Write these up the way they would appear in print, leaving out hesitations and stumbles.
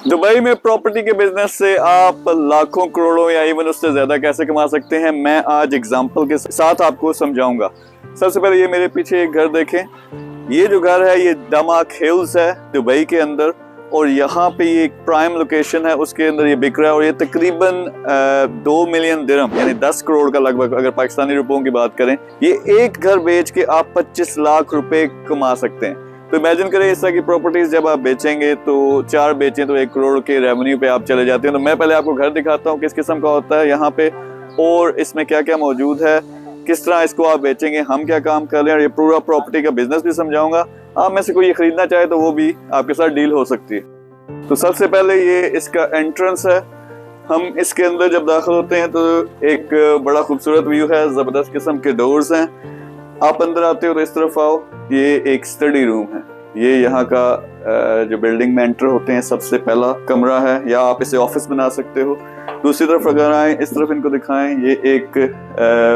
Dubai में property के business से आप लाखों करोड़ों या इवन उससे ज्यादा कैसे कमा सकते हैं, मैं आज एग्जांपल के साथ आपको समझाऊंगा। सबसे पहले ये मेरे पीछे एक घर देखें। ये जो घर है ये दमाक हिल्स है दुबई के अंदर, और यहाँ पे ये एक प्राइम लोकेशन है, उसके अंदर ये बिक रहा है और ये तकरीबन 2 मिलियन दिरहम यानी 10 करोड़ का लगभग, अगर पाकिस्तानी रुपयों की बात करें। ये एक घर बेच के आप 25 लाख रुपए कमा सकते हैं। तो इमेजिन करें इस तरह की प्रॉपर्टीज जब आप बेचेंगे तो 4 बेचें तो 1 करोड़ के रेवेन्यू पे आप चले जाते हैं। तो मैं पहले आपको घर दिखाता हूँ किस किस्म का होता है यहाँ पे और इसमें क्या क्या मौजूद है, किस तरह इसको आप बेचेंगे, हम क्या काम कर रहे हैं, और ये पूरा प्रॉपर्टी का बिजनेस भी समझाऊंगा। आप में से कोई ये खरीदना चाहे तो वो भी आपके साथ डील हो सकती है। तो सबसे पहले ये इसका एंट्रेंस है। हम इसके अंदर जब दाखिल होते हैं तो एक बड़ा खूबसूरत व्यू है, जबरदस्त किस्म के डोर्स हैं। आप अंदर आते हो तो इस तरफ आओ, ये एक स्टडी रूम है। ये यहाँ का जो बिल्डिंग में एंटर होते हैं सबसे पहला कमरा है, या आप इसे ऑफिस बना सकते हो। दूसरी तरफ अगर आए, इस तरफ इनको दिखाएं, ये एक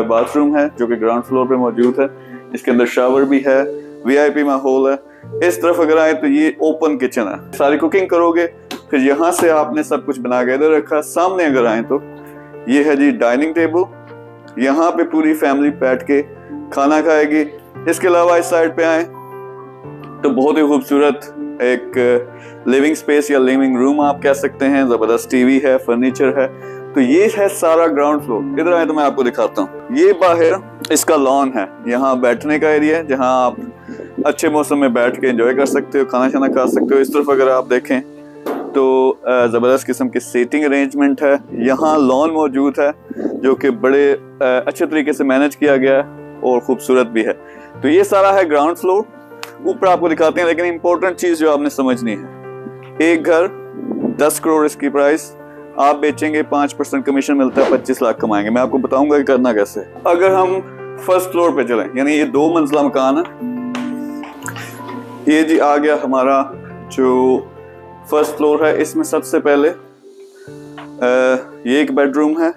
बाथरूम है जो कि ग्राउंड फ्लोर पे मौजूद है। इसके अंदर शावर भी है, वीआईपी माहौल है। इस तरफ अगर आए तो ये ओपन किचन है, सारी कुकिंग करोगे। फिर यहाँ से आपने सब कुछ बना के इधर रखा। सामने अगर आए तो ये है जी डाइनिंग टेबल, यहाँ पे पूरी फैमिली बैठ के खाना खाएगी। इसके अलावा इस साइड पे आए तो बहुत ही खूबसूरत एक लिविंग स्पेस या लिविंग रूम आप कह सकते हैं। जबरदस्त टीवी है, फर्नीचर है। तो ये है सारा ग्राउंड फ्लोर। इधर आए तो मैं आपको दिखाता हूँ। ये बाहर इसका लॉन है, यहाँ बैठने का एरिया है जहाँ आप अच्छे मौसम में बैठ के एंजॉय कर सकते हो, खाना शाना खा सकते हो। इस तरफ अगर आप देखें तो जबरदस्त किस्म की सीटिंग अरेंजमेंट है। यहाँ लॉन मौजूद है जो कि बड़े अच्छे तरीके से मैनेज किया गया है और खूबसूरत भी है। तो ये सारा है ग्राउंड फ्लोर। ऊपर आपको दिखाते हैं, लेकिन इंपॉर्टेंट चीज जो आपने समझनी है, एक घर 10 करोड़ इसकी प्राइस, आप बेचेंगे 5% कमीशन मिलता है, 25 लाख कमाएंगे। मैं आपको बताऊंगा कि करना कैसे। अगर हम फर्स्ट फ्लोर पे चलें, यानी ये 2 मंजिला मकान है। ये जी आ गया हमारा जो फर्स्ट फ्लोर है। इसमें सबसे पहले ये एक बेडरूम है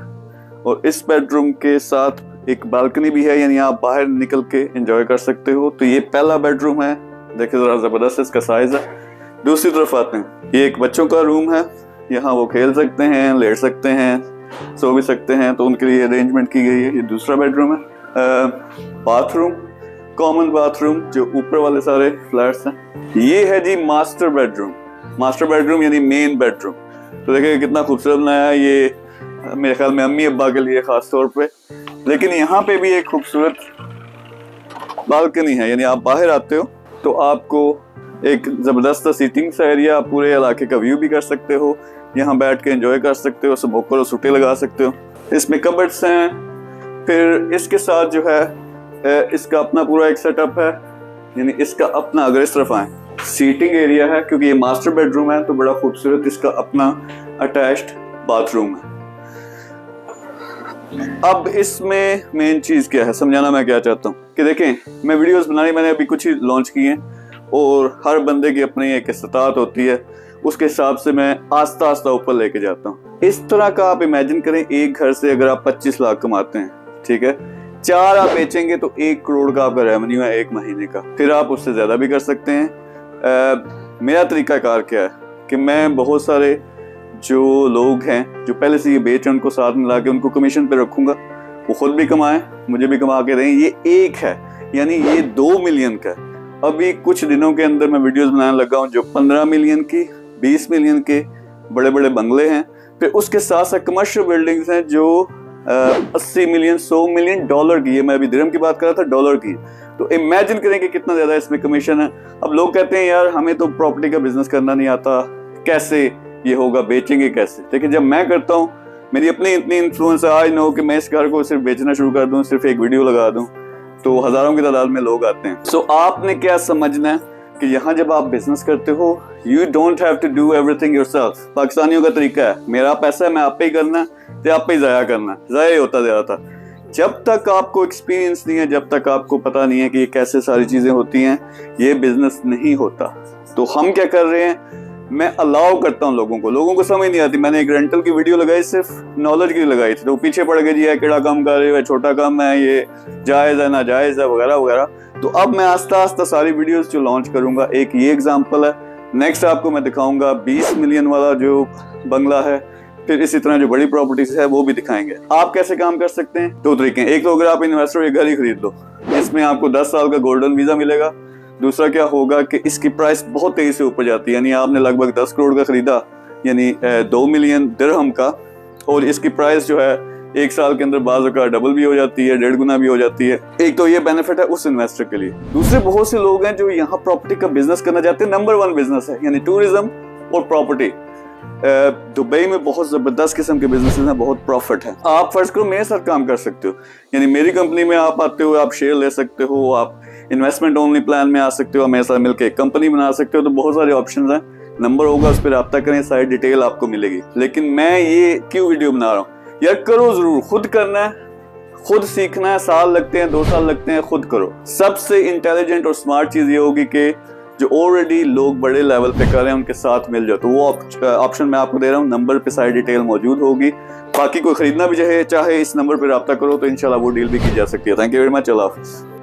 और इस बेडरूम के साथ एक बालकनी भी है, यानी आप बाहर निकल के एंजॉय कर सकते हो। तो ये पहला बेडरूम है, देखिए जरा जबरदस्त इसका साइज है। दूसरी तरफ आते हैं, ये एक बच्चों का रूम है। यहाँ वो खेल सकते हैं, लेट सकते हैं, सो भी सकते हैं, तो उनके लिए अरेंजमेंट की गई है। ये दूसरा बेडरूम है। बाथरूम, कॉमन बाथरूम जो ऊपर वाले सारे फ्लैट्स हैं। ये है जी मास्टर बेडरूम। मास्टर बेडरूम यानी मेन बेडरूम। तो देखिए कितना खूबसूरत बनाया है ये, मेरे ख्याल में अम्मी अब्बा के लिए खास तौर पे। लेकिन यहाँ पे भी एक खूबसूरत बालकनी है, यानी आप बाहर आते हो तो आपको एक जबरदस्त सीटिंग सा एरिया, आप पूरे इलाके का व्यू भी कर सकते हो। यहाँ बैठ के एंजॉय कर सकते हो, स्मोकर और सूटे लगा सकते हो। इसमें कबर्ड्स हैं। फिर इसके साथ जो है इसका अपना पूरा एक सेटअप है, यानी इसका अपना, अगर इस तरफ आए, सीटिंग एरिया है। क्योंकि ये मास्टर बेडरूम है तो बड़ा खूबसूरत इसका अपना अटैच्ड बाथरूम है। अब इसमें मेन चीज क्या है, समझाना मैं क्या चाहता हूँ कि देखें, मैं वीडियोस बनानी मैंने अभी कुछ ही लॉन्च किए हैं और हर बंदे की अपनी एक इस्तात होती है, उसके हिसाब से मैं आस्ता आस्ता ऊपर लेके जाता हूँ। इस तरह का आप इमेजिन करें, एक घर से अगर आप 25 लाख कमाते हैं, ठीक है, 4 आप बेचेंगे तो 1 करोड़ का आपका रेवेन्यू है 1 महीने का। फिर आप उससे ज्यादा भी कर सकते हैं। मेरा तरीकाकार क्या है कि मैं बहुत सारे जो लोग हैं जो पहले से ये बेच उनको साथ मिला के उनको कमीशन पे रखूंगा, वो खुद भी कमाएं, मुझे भी कमा के दें। ये एक है, यानी ये 2 मिलियन का है। अभी कुछ दिनों के अंदर मैं वीडियोस बनाने लगा हूं जो 15 मिलियन की, 20 मिलियन के बड़े बड़े बंगले हैं। फिर उसके साथ साथ कमर्शियल बिल्डिंग्स हैं जो 80 मिलियन, 100 मिलियन डॉलर की है। मैं अभी दिरहम की बात कर रहा था, डॉलर की। तो इमेजिन करें कि कितना ज्यादा इसमें कमीशन है। अब लोग कहते हैं यार हमें तो प्रॉपर्टी का बिजनेस करना नहीं आता, कैसे ये होगा, बेचेंगे कैसे। लेकिन जब मैं करता हूँ, मेरी अपनी इतनी इन्फ्लुएंस है, आज नो कि मैं इस घर को सिर्फ बेचना शुरू कर दूं, सिर्फ एक वीडियो लगा दूं तो हजारों की तादाद में लोग आते हैं। सो आपने क्या समझना है कि यहाँ जब आप बिजनेस करते हो, you don't have to do everything yourself. पाकिस्तानियों का तरीका है, मेरा पैसा है, मैं आप पे ही करना है, तो आप पे ही जाया करना है। जाया होता ज्यादातर। जब तक आपको एक्सपीरियंस नहीं है, जब तक आपको पता नहीं है कि ये कैसे सारी चीजें होती हैं, ये बिजनेस नहीं होता। तो हम क्या कर रहे हैं, मैं अलाउ करता हूँ लोगों को समझ नहीं आती। मैंने एक रेंटल की वीडियो लगाई, सिर्फ नॉलेज के लिए लगाई थी, तो पीछे पड़ गए जी है केड़ा काम कर रहे हो, छोटा काम है, ये जायज है ना जायज है वगैरह वगैरह। तो अब मैं आस्ता आस्ता सारी वीडियोस जो लॉन्च करूंगा, एक ये एग्जांपल है, नेक्स्ट आपको मैं दिखाऊंगा 20 मिलियन वाला जो बंगला है, फिर इसी तरह जो बड़ी प्रॉपर्टीज है वो भी दिखाएंगे। आप कैसे काम कर सकते हैं, दो तरीके हैं। एक तो अगर आप इन्वेस्टर ये घर ही खरीद लो, इसमें आपको 10 साल का गोल्डन वीजा मिलेगा। दूसरा क्या होगा कि इसकी प्राइस बहुत तेजी से ऊपर जाती है, यानी आपने लगभग 10 करोड़ का खरीदा, यानी 2 मिलियन दिरहम का, और इसकी प्राइस जो है 1 साल के अंदर बाज़ का डबल भी हो जाती है, 1.5 गुना भी हो जाती है। एक तो ये बेनिफिट है उस इन्वेस्टर के लिए। दूसरे बहुत से लोग हैं जो यहाँ प्रॉपर्टी का बिजनेस करना चाहते हैं, नंबर 1 बिजनेस है, यानी टूरिज्म और प्रॉपर्टी। दुबई में बहुत जबरदस्त किस्म के बिजनेस हैं, बहुत प्रॉफिट है। आप फर्ज करो मेरे साथ काम कर सकते हो, यानी मेरी कंपनी में आप आते हो, आप शेयर ले सकते हो, आप इन्वेस्टमेंट ओनली प्लान में आ सकते हो, मेरे साथ मिलकर एक कंपनी बना सकते हो। तो बहुत सारे ऑप्शंस हैं, नंबर होगा उस पर रब्ता करें, सारी डिटेल आपको मिलेगी। लेकिन मैं ये क्यों वीडियो बना रहा हूँ यार, करो जरूर, खुद करना है, खुद सीखना है। साल लगते हैं, 2 साल लगते हैं, खुद करो। सबसे इंटेलिजेंट और स्मार्ट चीज ये होगी कि जो ऑलरेडी लोग बड़े लेवल पे कर रहे हैं उनके साथ मिल जाओ। तो वो ऑप्शन मैं आपको दे रहा हूँ, नंबर पे सारी डिटेल मौजूद होगी। बाकी कोई खरीदना भी चाहे इस नंबर पे रब्ता करो तो इंशाल्लाह वो डील भी की जा सकती है। थैंक यू वेरी मच, अल्लाह हाफिज़।